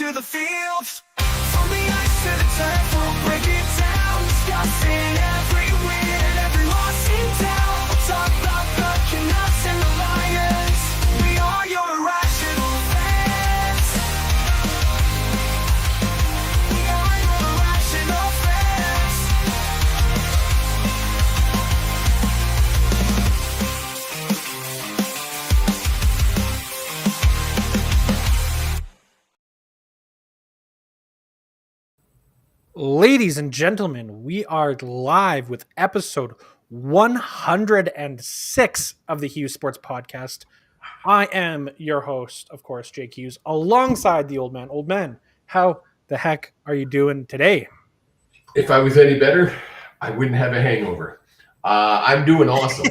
to the field. From the ice to the turf, we'll break it down. Discussing every win and every loss in town. We'll talk about the Canucks and the Lions. We are your irrational fans. We are your irrational fans. Ladies and gentlemen, we are live with episode 106 of the Hughes Sports Podcast. I am your host, of course, Jake Hughes, alongside the old man. Old man, how the heck are you doing today? If I was any better, I wouldn't have a hangover. I'm doing awesome.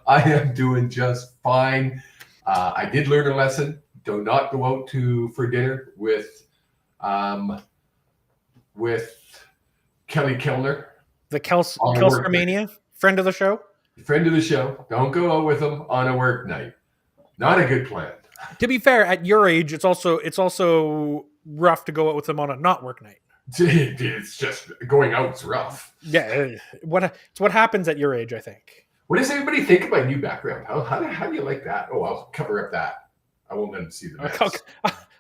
I am doing just fine. I did learn a lesson. Do not go out for dinner with Kelly Kellner. The Kelsermania, friend of the show? Friend of the show. Don't go out with him on a work night. Not a good plan. To be fair, at your age, it's also rough to go out with them on a not work night. It's just going out's rough. Yeah, it's what happens at your age, I think. What does everybody think of my new background? How do you like that? Oh, I'll cover up that. I won't let them see the mess.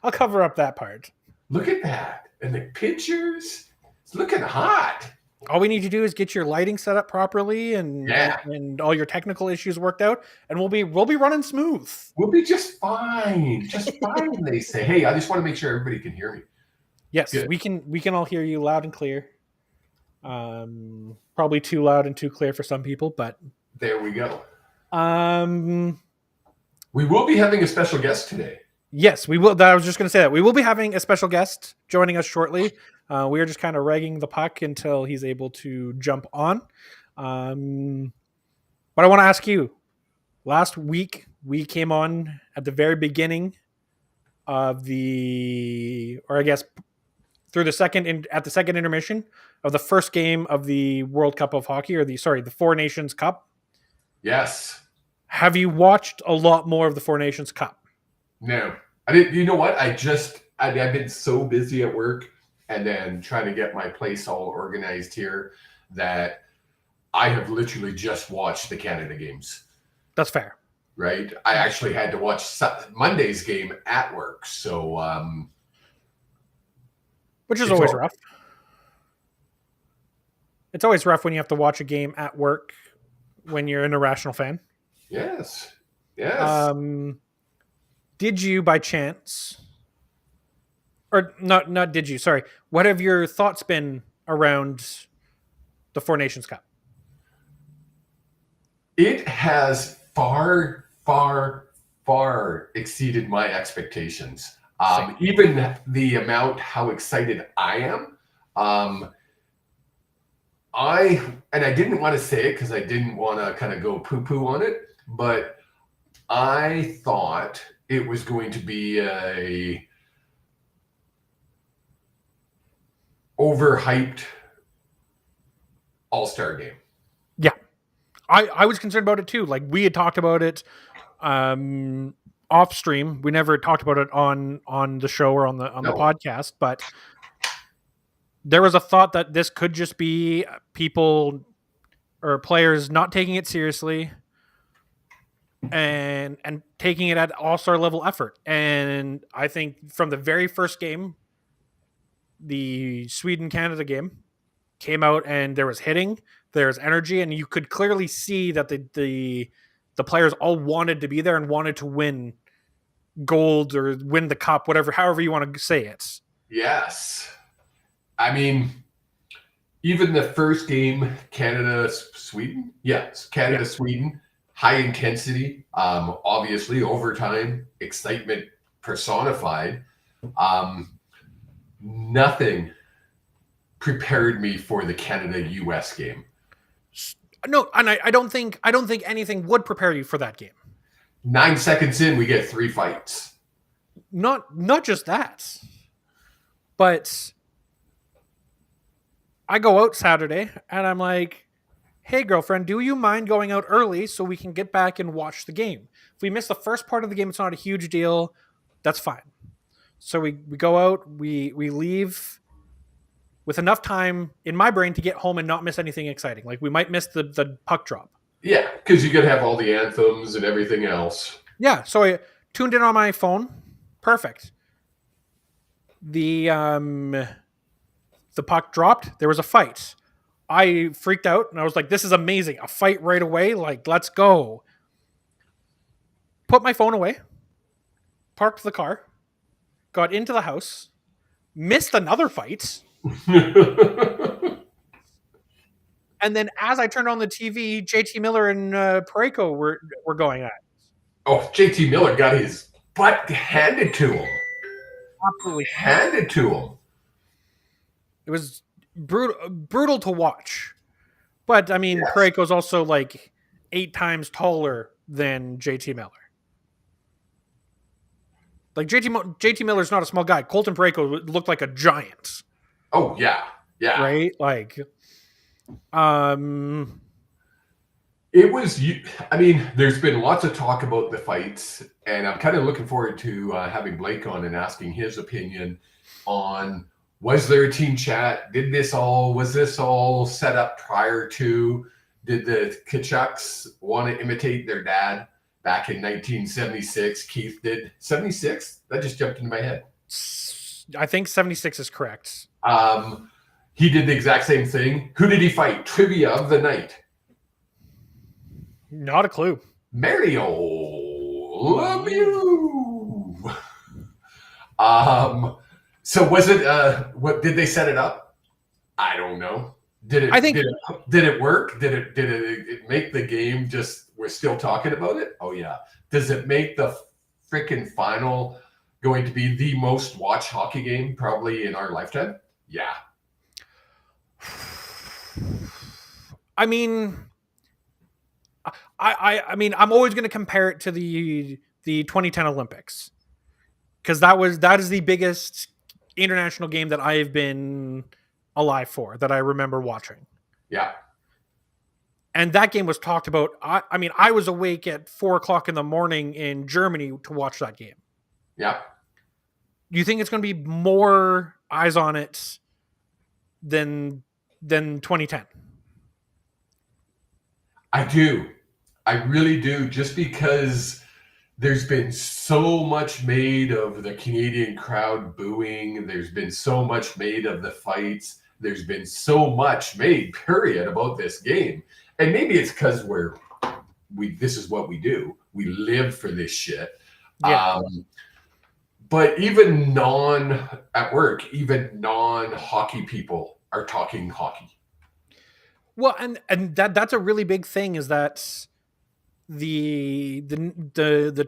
I'll cover up that part. Look at that. And the pictures. It's looking hot. All we need to do is get your lighting set up properly and all your technical issues worked out, and we'll be running smooth. We'll be just fine. Just fine, they say. Hey, I just want to make sure everybody can hear me. Yes, good. we can all hear you loud and clear. Probably too loud and too clear for some people, but there we go. We will be having a special guest today. Yes, we will. I was just going to say that. We will be having a special guest joining us shortly. We are just kind of ragging the puck until he's able to jump on. But I want to ask you, last week we came on at the very beginning of through the second intermission of the first game of the World Cup of Hockey, the Four Nations Cup. Yes. Have you watched a lot more of the Four Nations Cup? No, I didn't. You know what? I've been so busy at work and then trying to get my place all organized here that I have literally just watched the Canada games. That's fair. Right? I actually had to watch Monday's game at work. So, which is always rough. It's always rough when you have to watch a game at work when you're an irrational fan. Yes. Did you, by chance, or not did you, sorry, what have your thoughts been around the Four Nations Cup? It has far, far, far exceeded my expectations. Even the amount how excited I am. I didn't want to say it because I didn't want to kind of go poo-poo on it, but I thought it was going to be a overhyped all-star game. Yeah. I was concerned about it too. Like, we had talked about it off stream. We never talked about it on the show or on the podcast, but there was a thought that this could just be people or players not taking it seriously and taking it at all-star level effort. And I think from the very first game, the Sweden-Canada game, came out and there was hitting, there's energy, and you could clearly see that the players all wanted to be there and wanted to win gold or win the cup, however you want to say it. Yes. I mean, even the first game, Canada-Sweden? Yes, Canada-Sweden. High intensity, obviously, overtime, excitement personified. Nothing prepared me for the Canada-US game. No, and I don't think anything would prepare you for that game. 9 seconds in, we get 3 fights. Not just that, but I go out Saturday and I'm like, hey, girlfriend, do you mind going out early so we can get back and watch the game? If we miss the first part of the game, it's not a huge deal. That's fine. So we go out, we leave with enough time in my brain to get home and not miss anything exciting. Like we might miss the puck drop. Yeah, because you could have all the anthems and everything else. Yeah, so I tuned in on my phone. Perfect. The puck dropped. There was a fight. I freaked out and I was like, this is amazing. A fight right away. Like, let's go. Put my phone away. Parked the car. Got into the house. Missed another fight. And then as I turned on the TV, JT Miller and Parayko were going at it. Oh, JT Miller got his butt handed to him. Absolutely. Handed to him. It was brutal to watch. But, I mean, yes. Parayko's also like 8 times taller than JT Miller. Like, JT Miller's not a small guy. Colton Parayko looked like a giant. Oh, yeah. Yeah. Right? Like, it was, I mean, there's been lots of talk about the fights, and I'm kind of looking forward to having Blake on and asking his opinion on, was there a team chat? Was this all set up prior to? Did the Canucks want to imitate their dad back in 1976? Keith did. 76? That just jumped into my head. I think 76 is correct. He did the exact same thing. Who did he fight? Trivia of the night. Not a clue. Mario, love you. So was it? What did they set it up? I don't know. Did it? Did it work? Did it make the game? Just we're still talking about it. Oh yeah. Does it make the freaking final going to be the most watched hockey game probably in our lifetime? Yeah. I mean. I mean, I'm always going to compare it to the 2010 Olympics because that is the biggest international game that I have been alive for, that I remember watching. Yeah. And that game was talked about. I mean, I was awake at 4:00 in the morning in Germany to watch that game. Yeah. Do you think it's going to be more eyes on it than 2010? I do. I really do, just because there's been so much made of the Canadian crowd booing. There's been so much made of the fights. There's been so much made, period, about this game. And maybe it's because this is what we do. We live for this shit. Yeah. But even non-hockey people are talking hockey. Well, and that's a really big thing, is that the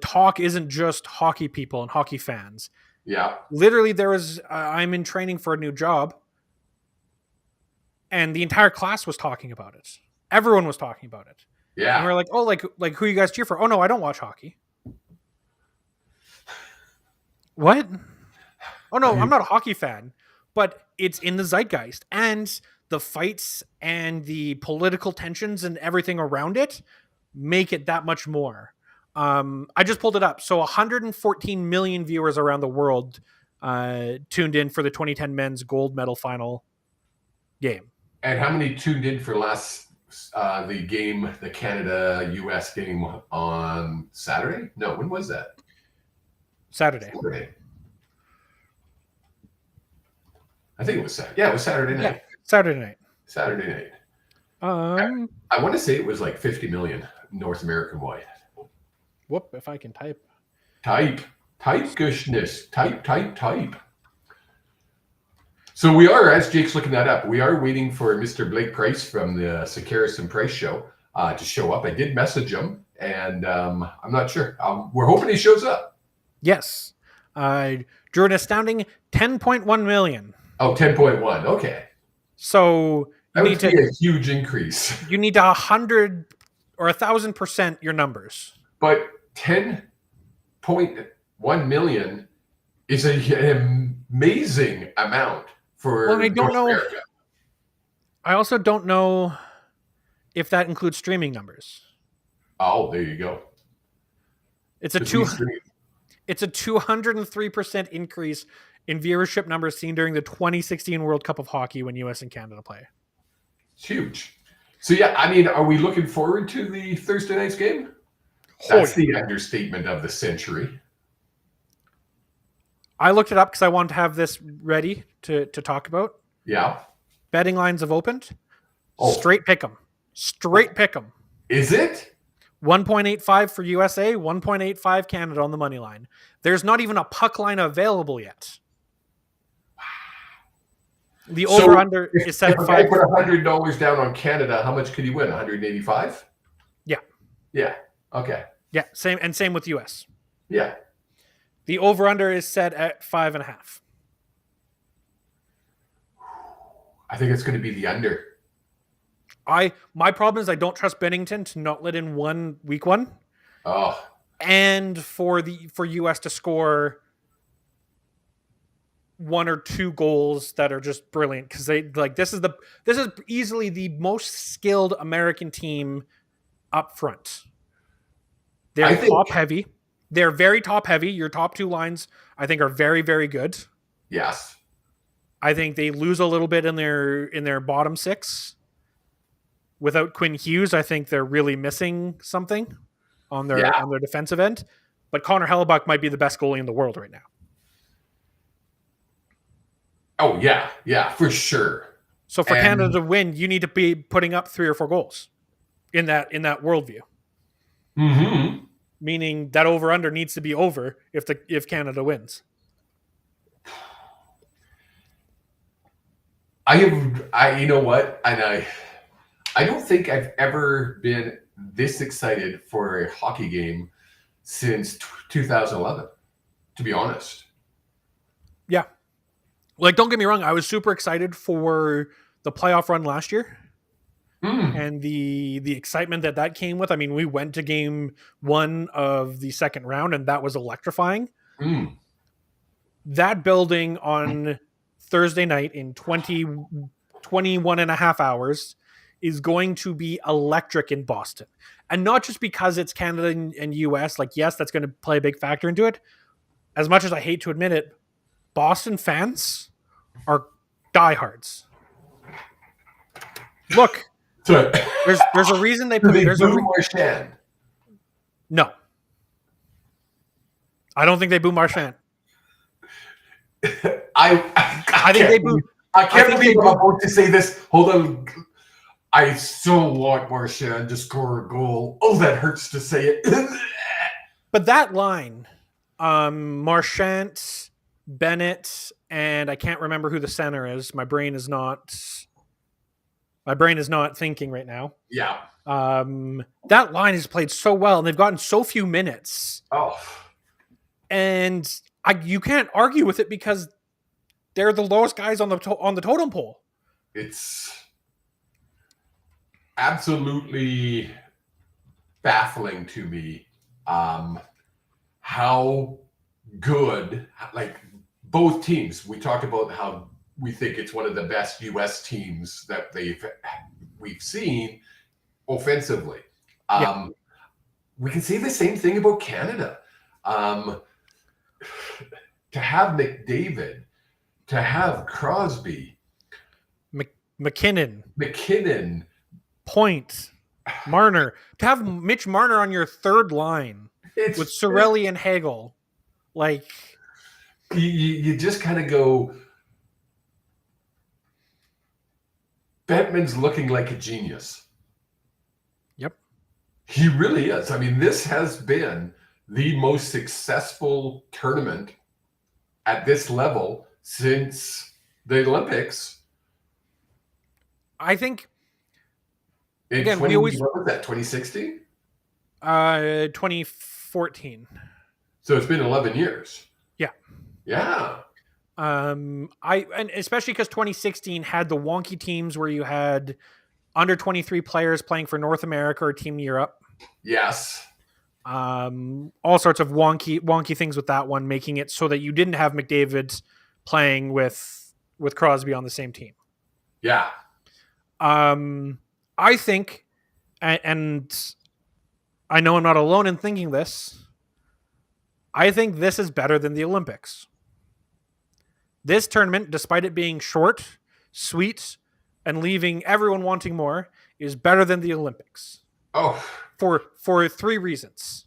talk isn't just hockey people and hockey fans. Yeah. Literally, I'm in training for a new job, and the entire class was talking about it. Everyone was talking about it. Yeah. And we're like, oh, like who you guys cheer for? Oh no, I don't watch hockey. What? Oh no, I'm not a hockey fan, but it's in the zeitgeist, and the fights and the political tensions and everything around it make it that much more. I just pulled it up. So 114 million viewers around the world tuned in for the 2010 men's gold medal final game. And how many tuned in for the Canada-US game on Saturday? No, when was that? Saturday. I think it was Saturday. Yeah, it was Saturday night. Yeah, Saturday night. I want to say it was like 50 million North American wide. Whoop, if I can type. Type, gushness. Type. So we are, as Jake's looking that up, we are waiting for Mr. Blake Price from the Sakaris and Price show to show up. I did message him, and I'm not sure. We're hoping he shows up. Yes. Drew an astounding 10.1 million. Oh, 10.1. Okay. So that would be a huge increase. You need to 100 or 1,000% your numbers. But 10.1 million is an amazing amount for I don't know. America. I also don't know if that includes streaming numbers. Oh, there you go. It's a It's a 203% increase in viewership numbers seen during the 2016 World Cup of Hockey when US and Canada play. It's huge. So, yeah, I mean, are we looking forward to the Thursday night's game? Oh, That's yeah. the understatement of the century. I looked it up because I wanted to have this ready to talk about. Yeah. Betting lines have opened. Oh. Straight pick 'em. Straight pick 'em. Is it? 1.85 for USA, 1.85 Canada on the money line. There's not even a puck line available yet. The over-under is set If at a guy 5. put $100 down on Canada, how much could he win? 185? Yeah. Yeah. Okay. Yeah, same with US. Yeah. The over-under is set at 5.5. I think it's going to be the under. My problem is I don't trust Bennington to not let in week one. Oh. And for US to score 1 or 2 goals that are just brilliant, because this is easily the most skilled American team up front. They're top heavy. They're very top heavy. Your top 2 lines, I think, are very, very good. Yes. I think they lose a little bit in their bottom 6. Without Quinn Hughes, I think they're really missing something on their defensive end. But Connor Hellebuck might be the best goalie in the world right now. Oh, yeah. Yeah, for sure. So for Canada to win, you need to be putting up 3 or 4 goals in that worldview. Mm-hmm. Meaning that over-under needs to be over if Canada wins. You know what? And I don't think I've ever been this excited for a hockey game since 2011, to be honest. Yeah. Like, don't get me wrong, I was super excited for the playoff run last year. And the excitement that came with. I mean, we went to game 1 of the second round, and that was electrifying. That building on Thursday night in 21 and a half hours is going to be electric in Boston. And not just because it's Canada and US. Like, yes, that's going to play a big factor into it. As much as I hate to admit it, Boston fans are diehards. Look, there's a reason they put Marchand. No, I don't think they boo Marchand. I think they boo. I can't believe I'm about to say this. Hold on. I so want Marchand to score a goal. Oh, that hurts to say it. But that line, Marchand, Bennett, and I can't remember who the center is. My brain is not thinking right now. Yeah. That line has played so well, and they've gotten so few minutes. Oh. And you can't argue with it because they're the lowest guys on the totem pole. It's absolutely baffling to me how good, like, both teams. We talked about how we think it's one of the best U.S. teams that we've seen offensively. We can say the same thing about Canada. To have McDavid, to have Crosby, McKinnon, Point, Marner, to have Mitch Marner on your third line with Cirelli and Hagel, like, you just kind of go, Bettman's looking like a genius. Yep. He really is. I mean, this has been the most successful tournament at this level since the Olympics. I think, again, what was that, 2016? 2014. So it's been 11 years. Yeah. Yeah. And especially because 2016 had the wonky teams where you had under 23 players playing for North America or Team Europe. Yes. All sorts of wonky things with that one, making it so that you didn't have McDavid playing with Crosby on the same team. Yeah. I think, and I know I'm not alone in thinking this, I think this is better than the Olympics. This tournament, despite it being short, sweet, and leaving everyone wanting more, is better than the Olympics. Oh, For 3 reasons.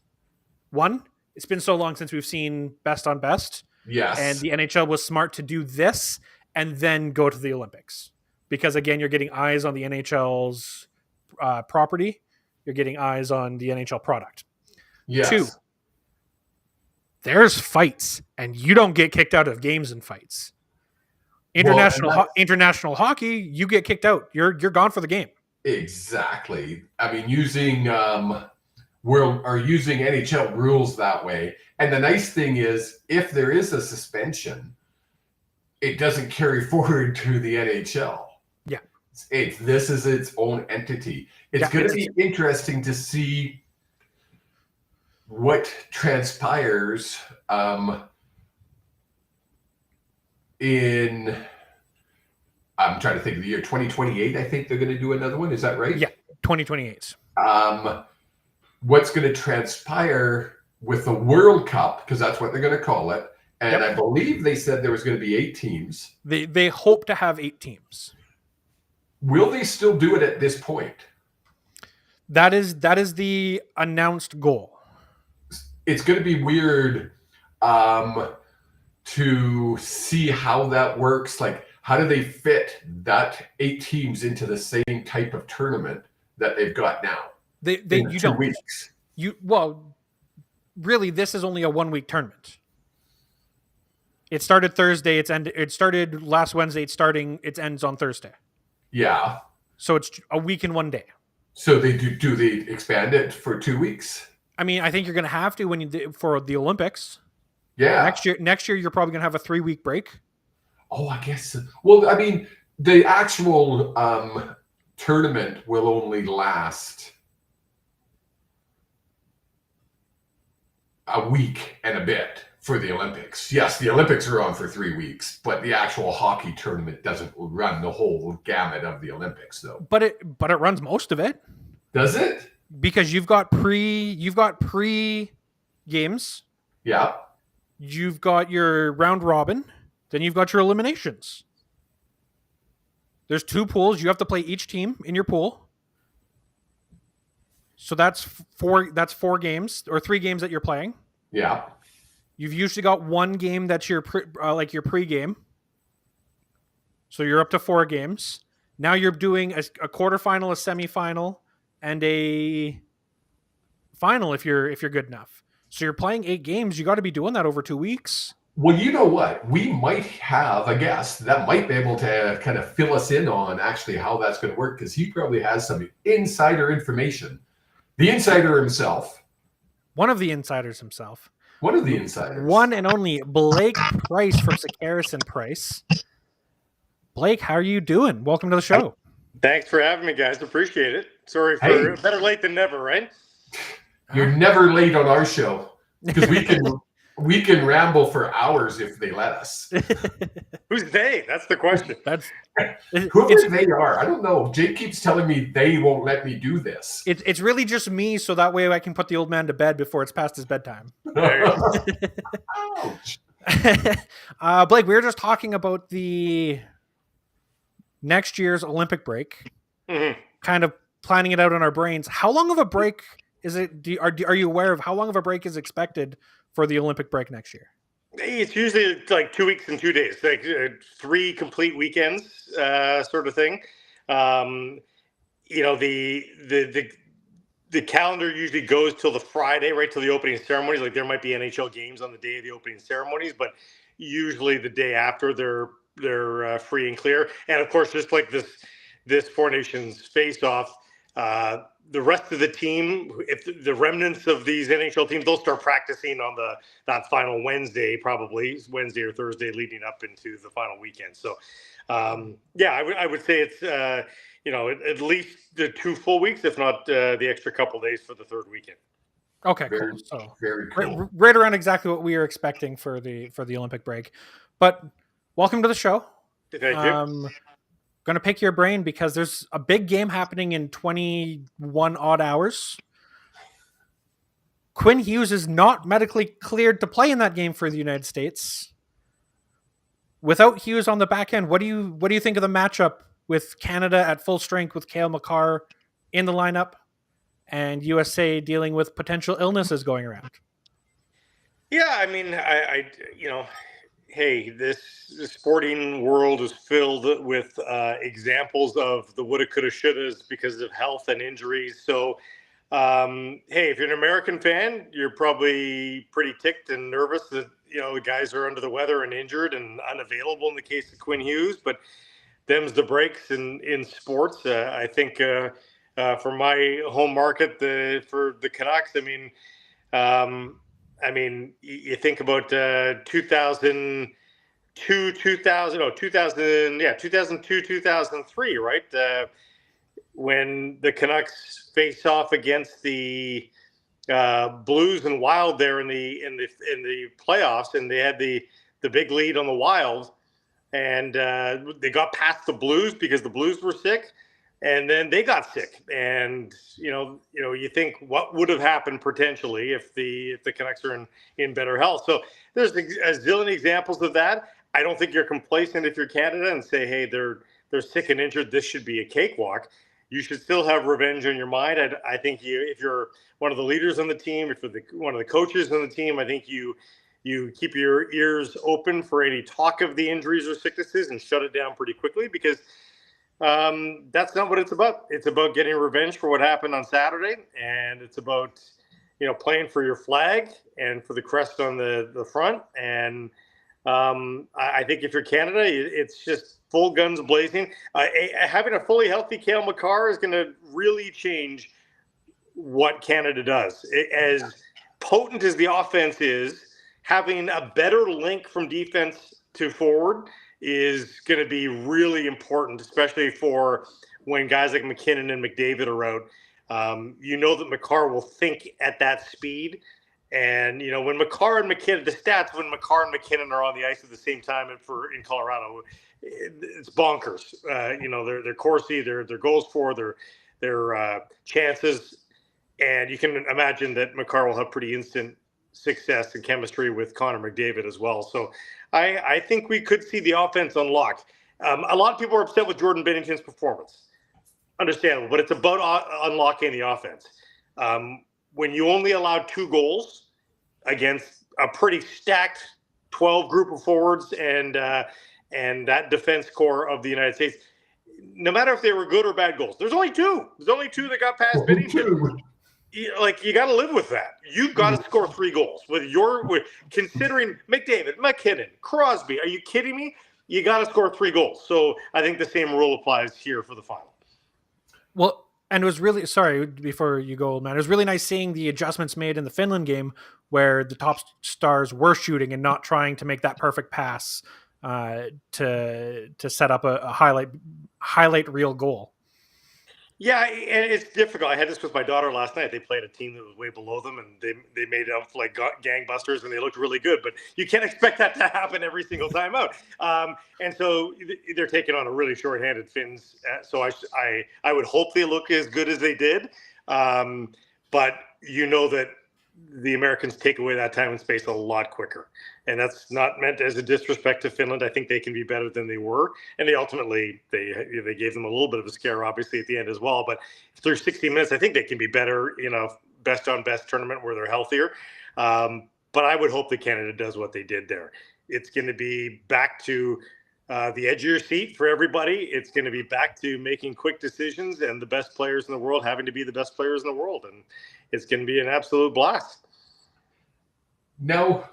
One, it's been so long since we've seen best on best. yes. And the NHL was smart to do this and then go to the Olympics. Because, again, you're getting eyes on the NHL's property. You're getting eyes on the NHL product. Yes. 2, there's fights, and you don't get kicked out of games and fights. International hockey, you get kicked out. You're gone for the game. Exactly. I mean, using using NHL rules that way. And the nice thing is, if there is a suspension, it doesn't carry forward to the NHL. Yeah. This is its own entity. It's going to be interesting to see what transpires in, I'm trying to think of the year 2028. I think they're going to do another one. Is that right? Yeah, 2028. What's going to transpire with the World Cup, because that's what they're going to call it. And I believe they said there was going to be 8 teams. They hope to have 8 teams. Will they still do it at this point? That is the announced goal. It's going to be weird to see how that works. Like, how do they fit that 8 teams into the same type of tournament that they've got now? You don't. Weeks. Really, this is only a 1-week tournament. It started Thursday. It started last Wednesday. It ends on Thursday. Yeah. So it's a week and 1 day. So they do they expand it for 2 weeks? I mean, I think you're going to have to for the Olympics. Yeah. Next year you're probably going to have a 3-week break. Oh, I guess so. Well, I mean, the actual tournament will only last a week and a bit for the Olympics. Yes, the Olympics are on for 3 weeks, but the actual hockey tournament doesn't run the whole gamut of the Olympics, though. But it runs most of it. Does it? Because you've got pre games. Yeah. You've got your round robin, then you've got your eliminations. There's 2 pools. You have to play each team in your pool. So that's 4 games or 3 games that you're playing. Yeah. You've usually got 1 game that's your your pre-game. So you're up to 4 games. Now you're doing a quarterfinal, a semifinal, and a final if you're good enough. So you're playing 8 games. You got to be doing that over 2 weeks. Well, you know what? We might have a guest that might be able to kind of fill us in on actually how that's going to work, because he probably has some insider information. The insider himself. One of the insiders himself. One of the insiders. One and only Blake Price from Sakaris and Price. Blake, how are you doing? Welcome to the show. Thanks for having me, guys. Appreciate it. Sorry for better late than never, right? You're never late on our show, because we can ramble for hours if they let us. Who's they? That's the question. Whoever they are, I don't know. Jake keeps telling me they won't let me do this. It's really just me, so that way I can put the old man to bed before it's past his bedtime. Ouch. Blake, we were just talking about the next year's Olympic break, kind of planning it out in our brains. How long of a break is it? Are you aware of how long of a break is expected for the Olympic break next year? It's usually like 2 weeks and 2 days, like 3 complete weekends, sort of thing. You know, the calendar usually goes till the Friday, right till the opening ceremonies. Like there might be NHL games on the day of the opening ceremonies, but usually the day after they're free and clear. And of course, just like this Four Nations face-off, the rest of the team, if the remnants of these NHL teams, they'll start practicing on that final Wednesday, probably Wednesday or Thursday, leading up into the final weekend. So, I would say it's at least the 2 full weeks, if not the extra couple days for the 3rd weekend. Okay, Very, cool. So very cool. Right around exactly what we were expecting for the Olympic break. But welcome to the show. Thank you. Going to pick your brain because there's a big game happening in 21 odd hours. Quinn Hughes is not medically cleared to play in that game for the United States. Without Hughes on the back end, what do you think of the matchup with Canada at full strength with Cale Makar in the lineup and USA dealing with potential illnesses going around? Yeah, I mean, I hey, this sporting world is filled with examples of the woulda, coulda, shouldas because of health and injuries. So, hey, if you're an American fan, you're probably pretty ticked and nervous that the guys are under the weather and injured and unavailable in the case of Quinn Hughes. But them's the breaks in sports. I think for my home market, for the Canucks, I mean, you think about 2002, 2003, right? When the Canucks faced off against the Blues and Wild there in the playoffs, and they had the big lead on the Wild, and they got past the Blues because the Blues were sick. And then they got sick, and you think what would have happened potentially if the Canucks are in better health. So there's a zillion examples of that. I don't think you're complacent if you're Canada and say, hey, they're sick and injured, this should be a cakewalk. You should still have revenge on your mind. I think if you're one of the leaders on the team, if you're one of the coaches on the team, I think you keep your ears open for any talk of the injuries or sicknesses and shut it down pretty quickly, because that's not what it's about. It's about getting revenge for what happened on Saturday, and it's about playing for your flag and for the crest on the front. And I think if you're Canada, it's just full guns blazing. Having a fully healthy Cale Makar is going to really change what Canada does. As potent as the offense is, having a better link from defense to forward is going to be really important, especially for when guys like McKinnon and McDavid are out. That Makar will think at that speed. And, when Makar and McKinnon, the stats when Makar and McKinnon are on the ice at the same time in Colorado, it's bonkers. Their Corsi, their goals for, their chances. And you can imagine that Makar will have pretty instant success and chemistry with Connor McDavid as well. So I think we could see the offense unlock. A lot of people are upset with Jordan Binnington's performance. Understandable, but it's about unlocking the offense. When you only allowed 2 goals against a pretty stacked 12 group of forwards and that defense core of the United States, no matter if they were good or bad goals, there's only 2. There's only 2 that got past Binnington. You got to live with that. You've got to score 3 goals with considering McDavid, McKinnon, Crosby. Are you kidding me? You got to score 3 goals. So I think the same rule applies here for the final. Well, and it was really, sorry, before you go, man, it was really nice seeing the adjustments made in the Finland game where the top stars were shooting and not trying to make that perfect pass to set up a highlight reel goal. Yeah, and it's difficult. I had this with my daughter last night. They played a team that was way below them, and they made up like gangbusters, and they looked really good. But you can't expect that to happen every single time out. And so they're taking on a really shorthanded Finns. So I would hope they look as good as they did. But that the Americans take away that time and space a lot quicker. And that's not meant as a disrespect to Finland. I think they can be better than they were. And they ultimately, they gave them a little bit of a scare, obviously, at the end as well. But through 60 minutes, I think they can be better, best on best tournament where they're healthier. But I would hope that Canada does what they did there. It's going to be back to the edge of your seat for everybody. It's going to be back to making quick decisions and the best players in the world having to be the best players in the world. And it's going to be an absolute blast. Now,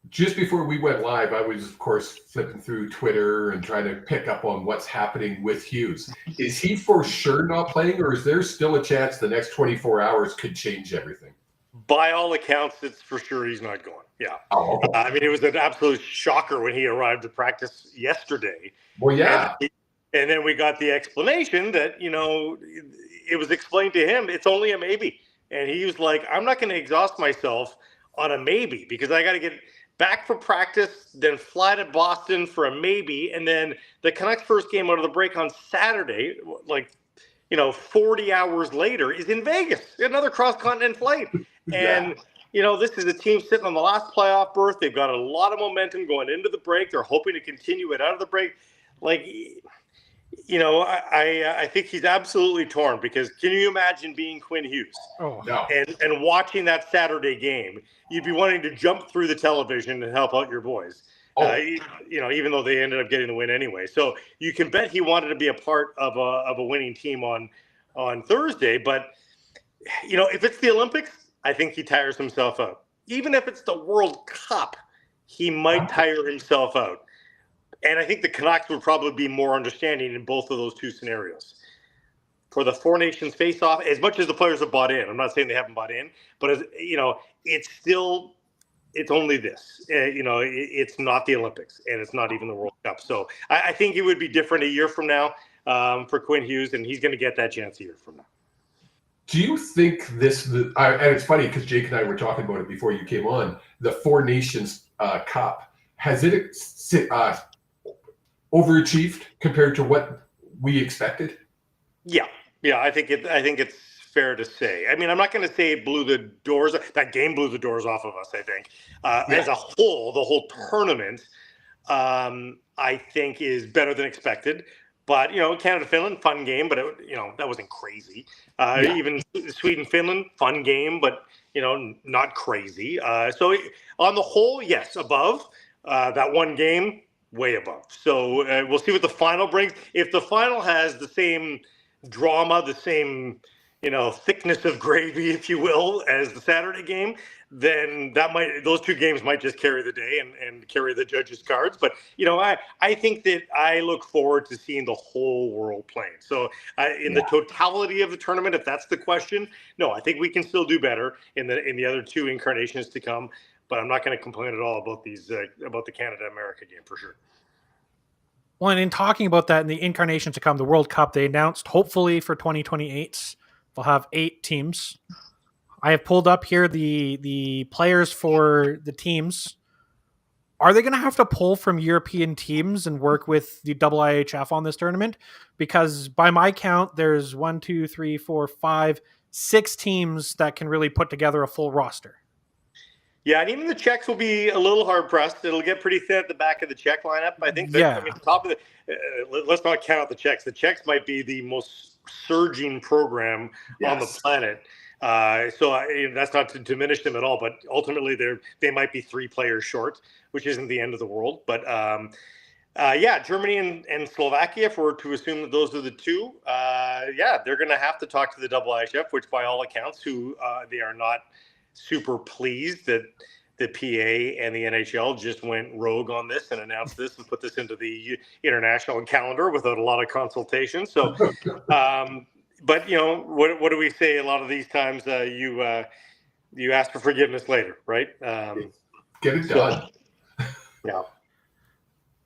just before we went live, I was, of course, flipping through Twitter and trying to pick up on what's happening with Hughes. Is he for sure not playing, or is there still a chance the next 24 hours could change everything? By all accounts, it's for sure he's not going. Yeah. Oh. It was an absolute shocker when he arrived to practice yesterday. Well, yeah. And then we got the explanation that, it was explained to him, it's only a maybe. And he was like, I'm not going to exhaust myself on a maybe because I got to get back for practice, then fly to Boston for a maybe. And then the Canucks first game out of the break on Saturday, 40 hours later, is in Vegas, another cross-continent flight. And this is a team sitting on the last playoff berth. They've got a lot of momentum going into the break. They're hoping to continue it out of the break. I think he's absolutely torn, because can you imagine being Quinn Hughes No. and watching that Saturday game? You'd be wanting to jump through the television and help out your boys. Even though they ended up getting the win anyway. So you can bet he wanted to be a part of a winning team on Thursday. But, if it's the Olympics, I think he tires himself out. Even if it's the World Cup, he might tire himself out. And I think the Canucks would probably be more understanding in both of those two scenarios. For the Four Nations face-off, as much as the players have bought in, I'm not saying they haven't bought in, but it's only this. It's not the Olympics, and it's not even the World Cup. So I think it would be different a year from now for Quinn Hughes, and he's going to get that chance a year from now. Do you think and it's funny because Jake and I were talking about it before you came on, the Four Nations Cup, has it overachieved compared to what we expected? Yeah, I think it's fair to say. I mean, I'm not going to say it blew the doors. That game blew the doors off of us, I think. As a whole, the whole tournament, I think, is better than expected. But, Canada-Finland, fun game, but, that wasn't crazy. Even Sweden-Finland, fun game, but, not crazy. So on the whole, yes, above. That one game, way above. So we'll see what the final brings. If the final has the same drama, the same, thickness of gravy, if you will, as the Saturday game, then those two games might just carry the day and carry the judges' cards. But, I think that I look forward to seeing the whole world playing. So the totality of the tournament, if that's the question, no, I think we can still do better in the other two incarnations to come. But I'm not going to complain at all about about the Canada-America game for sure. Well, and in talking about that in the incarnations to come, the World Cup, they announced hopefully for 2028, they'll have 8 teams. I have pulled up here the players for the teams. Are they going to have to pull from European teams and work with the IIHF on this tournament? Because by my count, there's 1, 2, 3, 4, 5, 6 teams that can really put together a full roster. Yeah, and even the Czechs will be a little hard pressed. It'll get pretty thin at the back of the Czech lineup. I think. Top of let's not count out the Czechs. The Czechs might be the most surging program on the planet. That's not to diminish them at all, but ultimately they might be 3 players short, which isn't the end of the world. But Germany and Slovakia, if we're to assume that those are the two, they're going to have to talk to the IIHF, which by all accounts, they are not super pleased that the PA and the NHL just went rogue on this and announced this and put this into the international calendar without a lot of consultation. So, but what do we say a lot of these times? You ask for forgiveness later, right? Get it done. So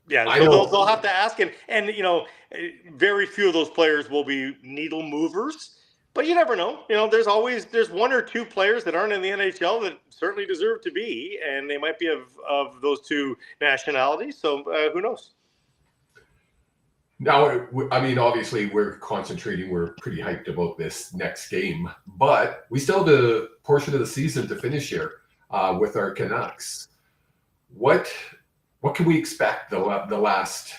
they'll have to ask, and very few of those players will be needle movers. But you never know. There's 1 or 2 players that aren't in the NHL that certainly deserve to be, and they might be of those 2 nationalities. So who knows? Now, I mean, obviously, we're concentrating. We're pretty hyped about this next game, but we still have a portion of the season to finish here with our Canucks. What can we expect the last,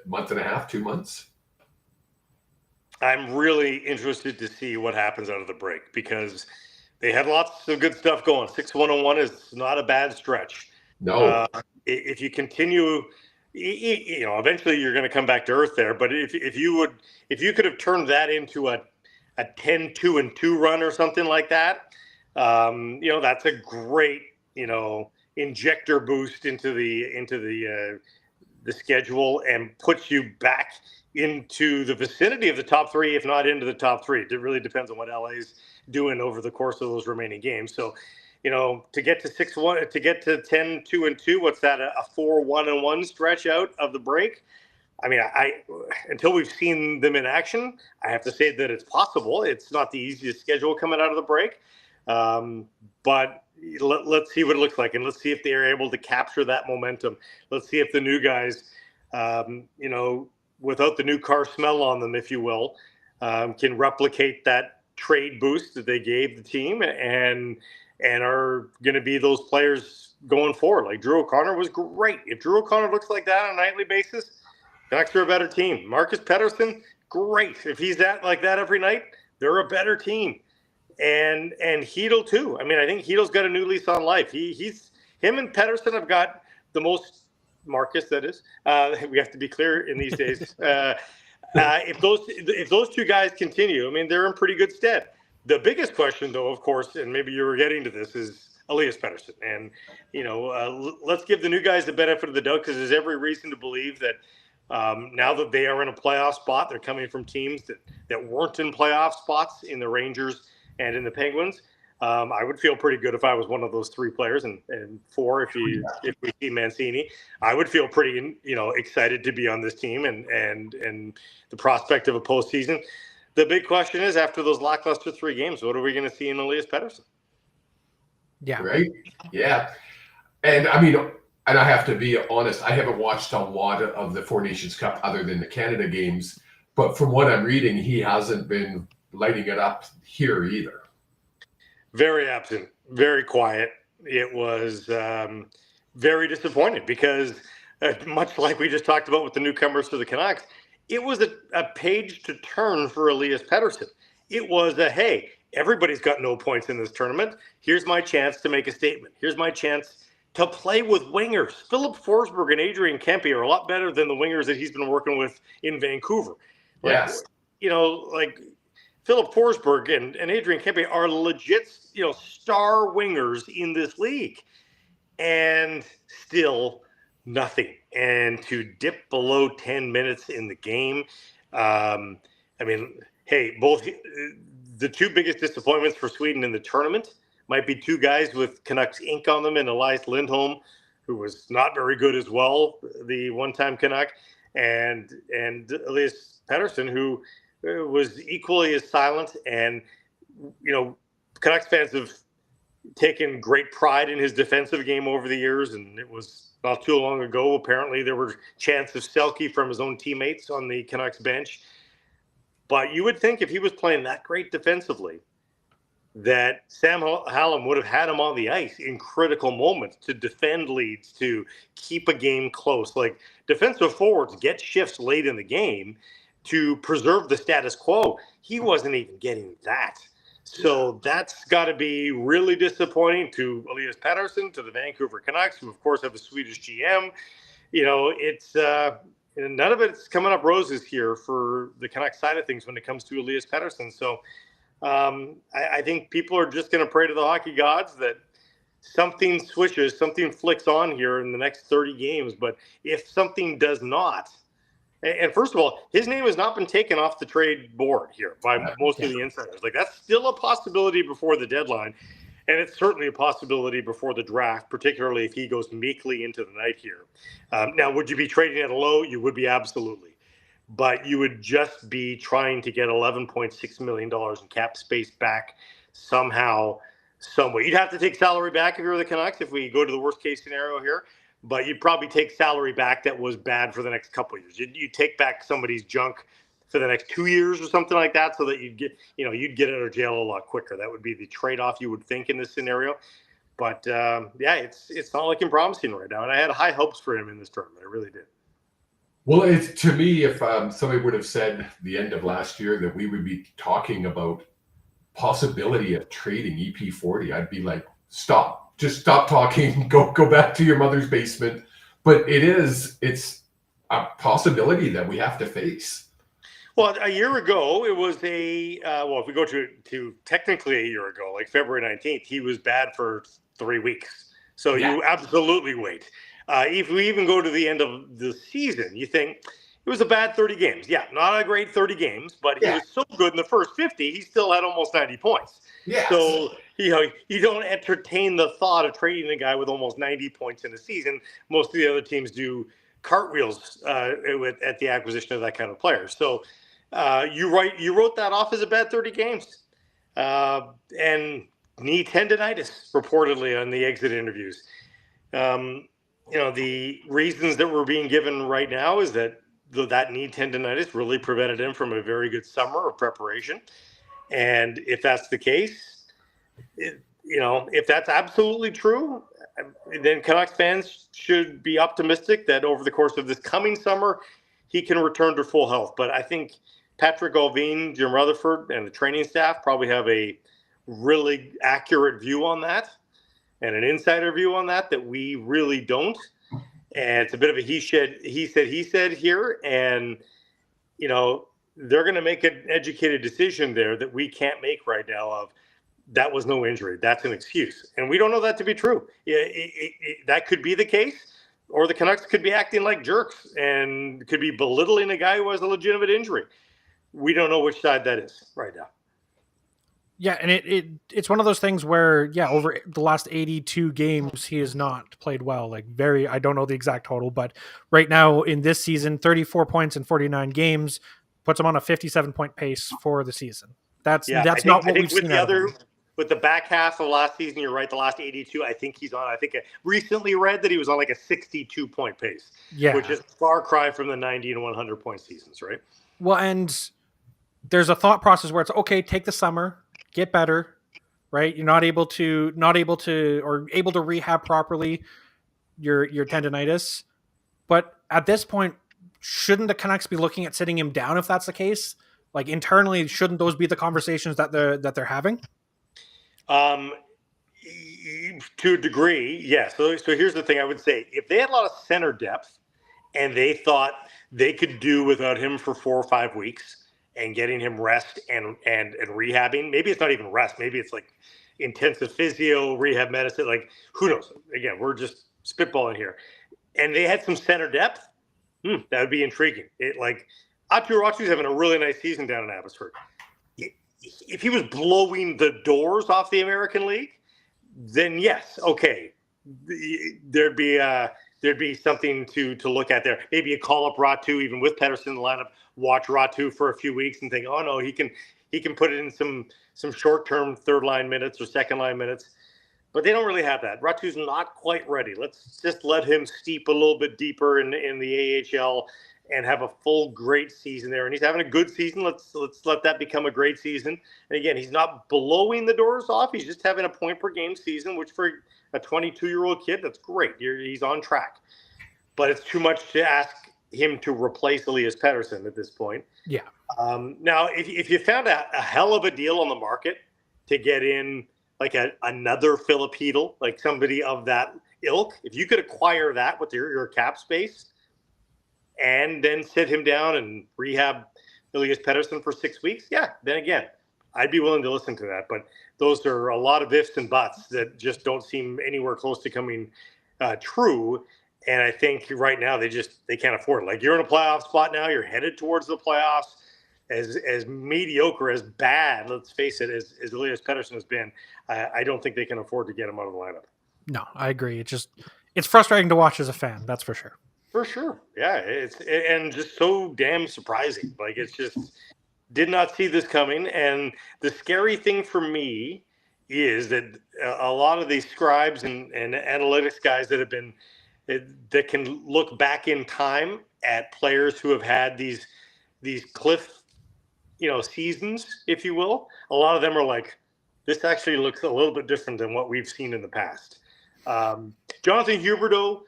month and a half, 2 months? I'm really interested to see what happens out of the break, because they had lots of good stuff going. 6-1-1 is not a bad stretch. No. If you continue, eventually you're going to come back to earth there. But if you could have turned that into a 10-2-2 run or something like that, that's a great injector boost into the schedule and puts you back into the vicinity of the top 3, if not into the top 3. It really depends on what LA's doing over the course of those remaining games. So, to get to 6-1, to get to 10-2-2, what's that? A 4-1-1 stretch out of the break. I mean, until we've seen them in action, I have to say that it's possible. It's not the easiest schedule coming out of the break, but let's see what it looks like, and let's see if they are able to capture that momentum. Let's see if the new guys, without the new car smell on them, if you will, can replicate that trade boost that they gave the team and and are going to be those players going forward. Like Drew O'Connor was great. If Drew O'Connor looks like that on a nightly basis, Canucks are a better team. Marcus Pettersson, great. If he's like that every night, they're a better team. And Hedl too. I mean, I think Hedl's got a new lease on life. Him and Pettersson have got the most, Marcus, that is. We have to be clear in these days. If those two guys continue, I mean, they're in pretty good stead. The biggest question, though, of course, and maybe you were getting to this, is Elias Pettersson. And, let's give the new guys the benefit of the doubt, because there's every reason to believe that now that they are in a playoff spot, they're coming from teams that weren't in playoff spots in the Rangers and in the Penguins. I would feel pretty good if I was one of those three players, and four if we see Mancini. I would feel pretty excited to be on this team and the prospect of a postseason. The big question is, after those lackluster 3 games, what are we going to see in Elias Pettersson? Yeah. Right. Yeah. And I mean, and I have to be honest, I haven't watched a lot of the Four Nations Cup other than the Canada games, but from what I'm reading, he hasn't been lighting it up here either. Very absent, very quiet. It was very disappointing because, much like we just talked about with the newcomers to the Canucks, it was a page to turn for Elias Pettersson. It was hey, everybody's got no points in this tournament. Here's my chance to make a statement. Here's my chance to play with wingers. Philip Forsberg and Adrian Kempe are a lot better than the wingers that he's been working with in Vancouver. Yes. Like Philip Forsberg and Adrian Kempe are legit, star wingers in this league. And still nothing. And to dip below 10 minutes in the game, both the two biggest disappointments for Sweden in the tournament might be two guys with Canucks ink on them, and Elias Lindholm, who was not very good as well, the one-time Canuck, and Elias Pettersson, who was equally as silent. And, Canucks fans have taken great pride in his defensive game over the years, and it was not too long ago, apparently, there were chants of Selke from his own teammates on the Canucks bench. But you would think if he was playing that great defensively, that Sam Hallam would have had him on the ice in critical moments to defend leads, to keep a game close. Like, defensive forwards get shifts late in the game to preserve the status quo. He wasn't even getting that. So that's got to be really disappointing to Elias Pettersson, to the Vancouver Canucks, who, of course, have a Swedish GM. It's none of it's coming up roses here for the Canucks side of things when it comes to Elias Pettersson. So I think people are just going to pray to the hockey gods that something switches, something flicks on here in the next 30 games. But if something does not, and first of all, his name has not been taken off the trade board here by most of the insiders. Like, that's still a possibility before the deadline. And it's certainly a possibility before the draft, particularly if he goes meekly into the night here. Now, would you be trading at a low? You would be, absolutely. But you would just be trying to get $11.6 million in cap space back somehow, some way. You'd have to take salary back if you're the Canucks, if we go to the worst case scenario here. But you'd probably take salary back that was bad for the next couple of years. You'd take back somebody's junk for the next 2 years or something like that, so that you'd get out of jail a lot quicker. That would be the trade-off you would think in this scenario. But it's not looking promising right now. And I had high hopes for him in this tournament. I really did. Well, it's, to me, if somebody would have said the end of last year that we would be talking about possibility of trading EP40, I'd be like, stop. Just stop talking. Go back to your mother's basement. But it's a possibility that we have to face. Well, a year ago, it was if we go to technically a year ago, like February 19th, he was bad for 3 weeks. So You absolutely wait. If we even go to the end of the season, you think it was a bad 30 games. Yeah, not a great 30 games, but he was so good in the first 50, he still had almost 90 points. Yes. So, you don't entertain the thought of trading a guy with almost 90 points in a season. Most of the other teams do cartwheels at the acquisition of that kind of player. So you wrote that off as a bad 30 games. And knee tendonitis, reportedly, on the exit interviews. The reasons that we're being given right now is that knee tendonitis really prevented him from a very good summer of preparation. And if that's the case, if that's absolutely true, then Canucks fans should be optimistic that over the course of this coming summer, he can return to full health. But I think Patrick Allvin, Jim Rutherford, and the training staff probably have a really accurate view on that and an insider view on that we really don't. And it's a bit of a he said here. And, they're going to make an educated decision there that we can't make right now of that was no injury. That's an excuse. And we don't know that to be true. That could be the case, or the Canucks could be acting like jerks and could be belittling a guy who has a legitimate injury. We don't know which side that is right now. Yeah, and it's one of those things where, over the last 82 games, he has not played well. I don't know the exact total, but right now in this season, 34 points in 49 games puts him on a 57-point pace for the season. That's not what we've seen. With the back half of last season, you're right, the last 82, I think he's on. I think I recently read that he was on like a 62-point pace, which is a far cry from the 90 and 100-point seasons, right? Well, and there's a thought process where it's okay, take the summer, get better, right? You're not able to rehab properly your tendonitis. But at this point, shouldn't the Canucks be looking at sitting him down if that's the case? Like internally, shouldn't those be the conversations that they're having? To a degree, yes. So here's the thing I would say. If they had a lot of center depth and they thought they could do without him for 4 or 5 weeks and getting him rest and rehabbing, maybe it's not even rest. Maybe it's like intensive physio, rehab medicine. Like, who knows? Again, we're just spitballing here. And they had some center depth. That would be intriguing. Ratu's having a really nice season down in Abbotsford. If he was blowing the doors off the American League, then yes, okay, there'd be something to look at there. Maybe you call up Ratu even with Pettersson in the lineup, watch Ratu for a few weeks, and think, oh no, he can put it in some short-term third line minutes or second line minutes. But they don't really have that. Ratu's not quite ready. Let's just let him steep a little bit deeper in the AHL and have a full great season there. And he's having a good season. Let's let that become a great season. And again, he's not blowing the doors off. He's just having a point per game season, which for a 22-year-old kid, that's great. He's on track. But it's too much to ask him to replace Elias Pettersson at this point. Yeah. Now, if you found a hell of a deal on the market to get in like another Filipino, like somebody of that ilk, if you could acquire that with your cap space and then sit him down and rehab Elias Pettersson for 6 weeks, then again, I'd be willing to listen to that. But those are a lot of ifs and buts that just don't seem anywhere close to coming true. And I think right now they can't afford it. Like, you're in a playoff spot now, you're headed towards the playoffs. As mediocre, as bad, let's face it, as Elias Pettersson has been, I don't think they can afford to get him out of the lineup. No, I agree. It's frustrating to watch as a fan, that's for sure. For sure. Yeah, and just so damn surprising. Like, it's just did not see this coming. And the scary thing for me is that a lot of these scribes and analytics guys that can look back in time at players who have had these cliff seasons, if you will, a lot of them are like, this actually looks a little bit different than what we've seen in the past. Jonathan Huberdeau,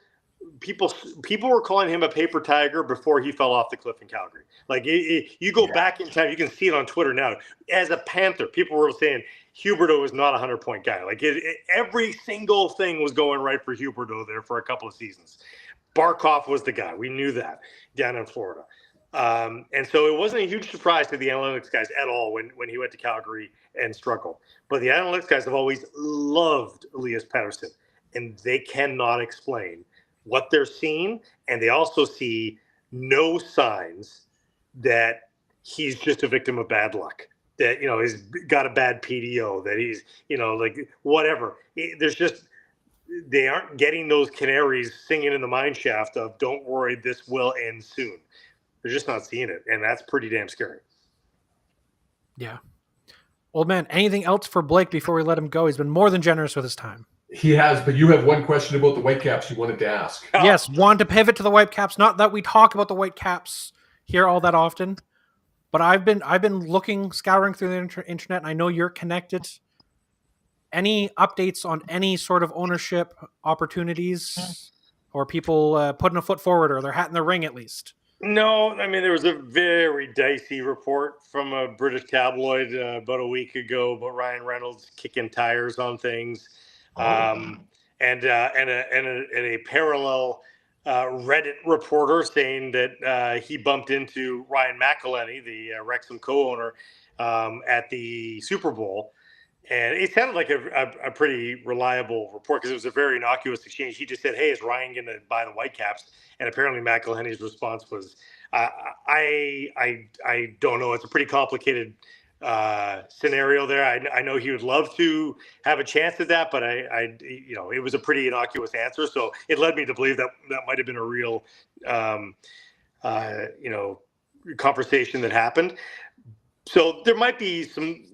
people were calling him a paper tiger before he fell off the cliff in Calgary. Like, you go back in time, you can see it on Twitter now. As a Panther, people were saying Huberdeau is not a 100-point guy. Like, every single thing was going right for Huberdeau there for a couple of seasons. Barkov was the guy. We knew that down in Florida. And so it wasn't a huge surprise to the analytics guys at all when he went to Calgary and struggled. But the analytics guys have always loved Elias Pettersson, and they cannot explain what they're seeing. And they also see no signs that he's just a victim of bad luck, that, he's got a bad PDO, that he's, like whatever. They aren't getting those canaries singing in the mine shaft of, don't worry, this will end soon. They're just not seeing it, and that's pretty damn scary. Yeah. Old man, anything else for Blake before we let him go? He's been more than generous with his time. He has, but you have one question about the Whitecaps you wanted to ask. Yes, want to pivot to the Whitecaps. Not that we talk about the Whitecaps here all that often, but I've been scouring through the internet, and I know you're connected. any updates on any sort of ownership opportunities, or people putting a foot forward, or their hat in the ring at least? No, I mean, there was a very dicey report from a British tabloid about a week ago about Ryan Reynolds kicking tires on things, and a parallel Reddit reporter saying that he bumped into Ryan McElhenney, the Wrexham co-owner, at the Super Bowl. And it sounded like a pretty reliable report because it was a very innocuous exchange. He just said, "Hey, is Ryan going to buy the Whitecaps?" And apparently McElhenney's response was, "I don't know. It's a pretty complicated scenario there. I know he would love to have a chance at that, but it was a pretty innocuous answer. So it led me to believe that might have been a real, conversation that happened. So there might be some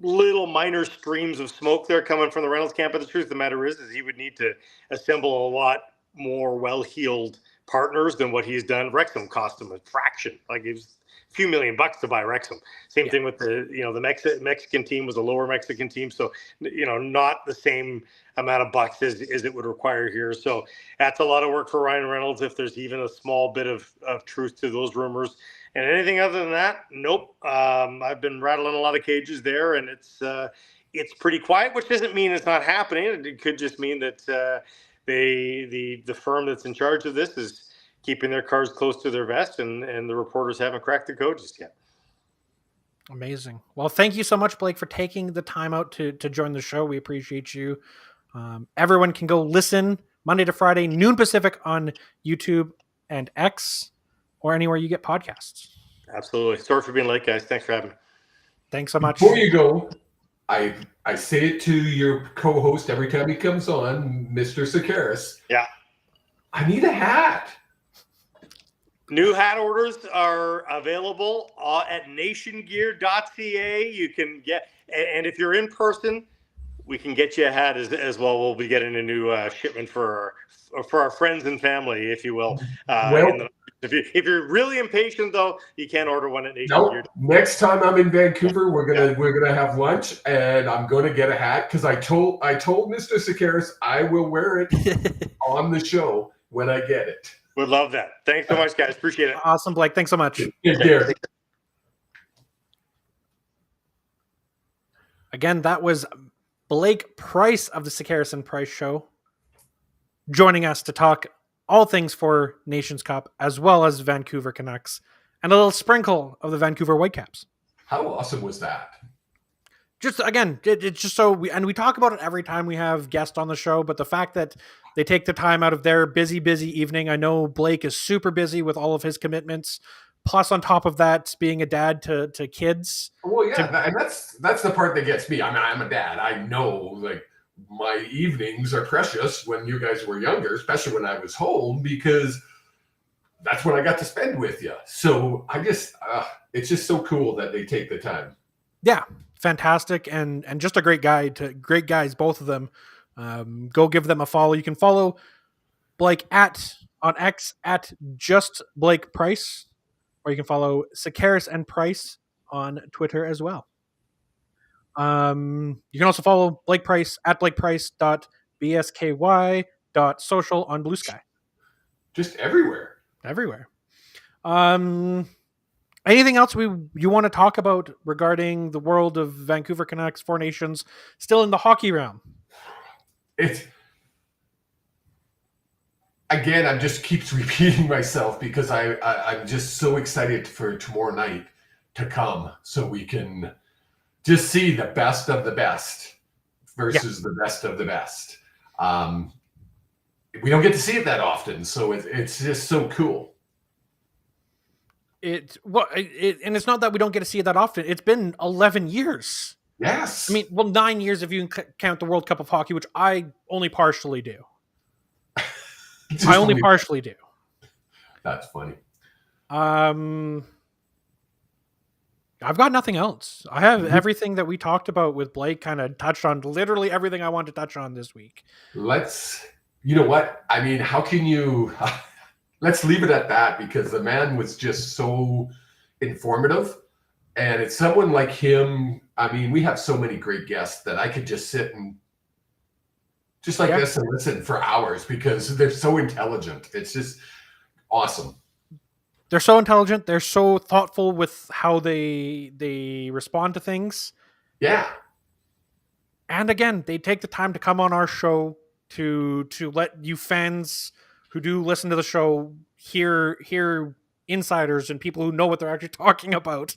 little minor streams of smoke there coming from the Reynolds camp, but the truth of the matter is he would need to assemble a lot more well-heeled partners than what he's done. Wrexham cost him a fraction. Like, it was a few $1 million to buy Wrexham. Same thing with the Mexican team was a lower Mexican team, so not the same amount of bucks as it would require here. So that's a lot of work for Ryan Reynolds if there's even a small bit of truth to those rumors. And anything other than that, nope. I've been rattling a lot of cages there, and it's pretty quiet, which doesn't mean it's not happening. It could just mean that the firm that's in charge of this is keeping their cards close to their vest, and the reporters haven't cracked the code just yet. Amazing. Well, thank you so much, Blake, for taking the time out to join the show. We appreciate you. Everyone can go listen Monday to Friday, noon Pacific, on YouTube and X, or anywhere you get podcasts. Absolutely. Sorry for being late, guys. Thanks for having me. Thanks so much. Before you go, I say it to your co-host every time he comes on, Mr. Sakaris. Yeah. I need a hat. New hat orders are available at nationgear.ca. You can get, and if you're in person, we can get you a hat as well. We'll be getting a new shipment for our friends and family, if you will. If you're really impatient, though, you can't order one at Nation Gear. Next time I'm in Vancouver, we're gonna have lunch, and I'm gonna get a hat because I told Mr. Sakaris I will wear it on the show when I get it. Would love that. Thanks so much, guys. Appreciate it. Awesome, Blake. Thanks so much. Take care. Again, that was Blake Price of the Sakaris and Price Show, joining us to talk all things for Nations Cup, as well as Vancouver Canucks, and a little sprinkle of the Vancouver Whitecaps. How awesome was that? Just, again, it's just so we talk about it every time we have guests on the show, but the fact that they take the time out of their busy evening. I know Blake is super busy with all of his commitments, plus on top of that, being a dad to kids. Well, yeah, and that's the part that gets me. I mean, I'm a dad. I know, like, my evenings are precious when you guys were younger, especially when I was home, because that's what I got to spend with you. So I just, it's just so cool that they take the time. Yeah, fantastic, and just a great guys, both of them. Go give them a follow. You can follow Blake on X at just Blake Price, or you can follow Sakaris and Price on Twitter as well. You can also follow Blake Price at blakeprice.bsky.social on Blue Sky. Just everywhere. Anything else you want to talk about regarding the world of Vancouver Canucks, Four Nations, still in the hockey realm? I'm just keeps repeating myself because I'm just so excited for tomorrow night to come so we can just see the best of the best versus the best of the best. We don't get to see it that often, so it's just so cool. And it's not that we don't get to see it that often. It's been 11 years. Yes. I mean, 9 years if you count the World Cup of Hockey, which I only partially do. Partially do. That's funny. I've got nothing else. I have everything that we talked about with Blake, kind of touched on literally everything I wanted to touch on this week. You know what? I mean, how can you, let's leave it at that, because the man was just so informative. And it's someone like him. I mean, we have so many great guests that I could just sit and just like this and listen for hours because they're so intelligent. It's just awesome. They're so intelligent. They're so thoughtful with how they respond to things. Yeah. And again, they take the time to come on our show to let you fans who do listen to the show hear insiders and people who know what they're actually talking about.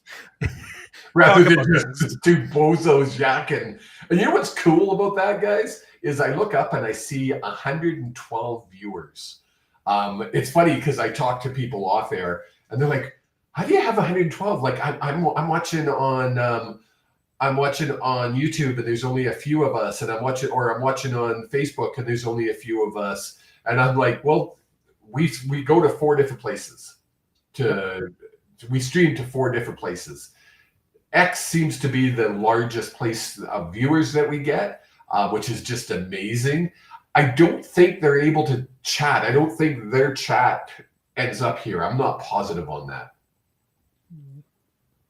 Rather than just two bozos yakking. And you know what's cool about that, guys? Is I look up and I see 112 viewers. It's funny because I talk to people off air and they're like, "How do you have 112?" Like I'm watching on YouTube and there's only a few of us, and I'm watching on Facebook and there's only a few of us, and I'm like, well, we go to 4 different places. We stream to 4 different places. X seems to be the largest place of viewers that we get, which is just amazing. I don't think they're able to chat. I don't think their chat ends up here. I'm not positive on that.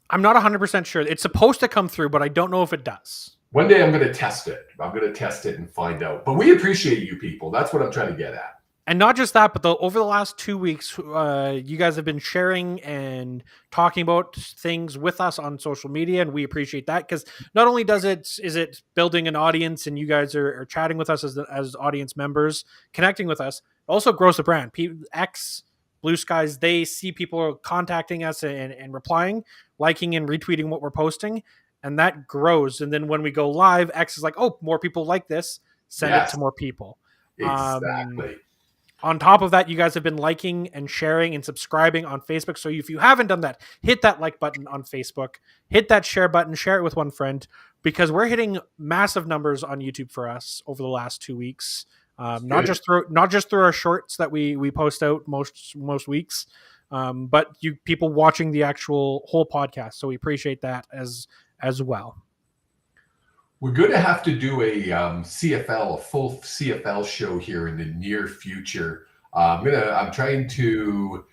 I'm not 100% sure. It's supposed to come through, but I don't know if it does. One day I'm going to test it. I'm going to test it and find out. But we appreciate you people. That's what I'm trying to get at. And not just that, but over the last 2 weeks, you guys have been sharing and talking about things with us on social media, and we appreciate that because not only is it building an audience, and you guys are chatting with us as audience members, connecting with us, it also grows the brand. X, Blue Skies, they see people contacting us and replying, liking and retweeting what we're posting, and that grows. And then when we go live, X is like, "Oh, more people like this. Send it to more people." Exactly. On top of that, you guys have been liking and sharing and subscribing on Facebook. So if you haven't done that, hit that like button on Facebook, hit that share button, share it with one friend, because we're hitting massive numbers on YouTube for us over the last 2 weeks. Not just through our shorts that we post out most weeks, but you people watching the actual whole podcast. So we appreciate that as well. We're going to have to do a full CFL show here in the near future. I'm trying to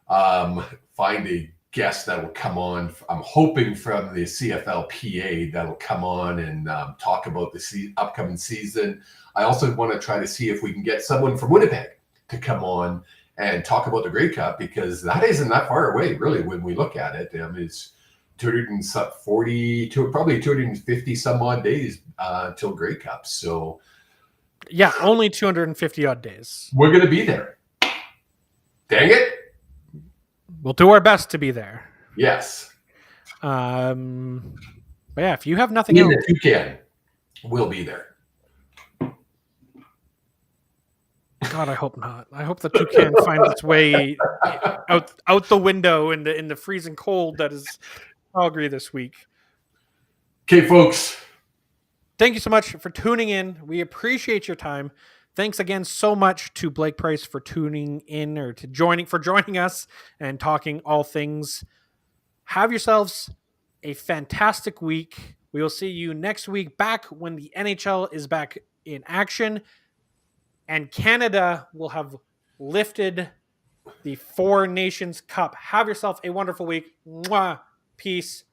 find a guest that will come on. I'm hoping from the CFL PA that'll come on and talk about the upcoming season. I also want to try to see if we can get someone from Winnipeg to come on and talk about the Grey Cup, because that isn't that far away, really, when we look at it. It's 240 to probably 250 some odd days till Grey Cup. So yeah, only 250 odd days. We're going to be there. Dang it. We'll do our best to be there. Yes. But yeah, if you have nothing else, if you can, we'll be there. God, I hope not. I hope the toucan finds its way out the window in the freezing cold that is Calgary this week. Okay, folks. Thank you so much for tuning in. We appreciate your time. Thanks again so much to Blake Price for tuning in or joining us and talking all things. Have yourselves a fantastic week. We will see you next week, back when the NHL is back in action and Canada will have lifted the Four Nations Cup. Have yourself a wonderful week. Mwah. Peace.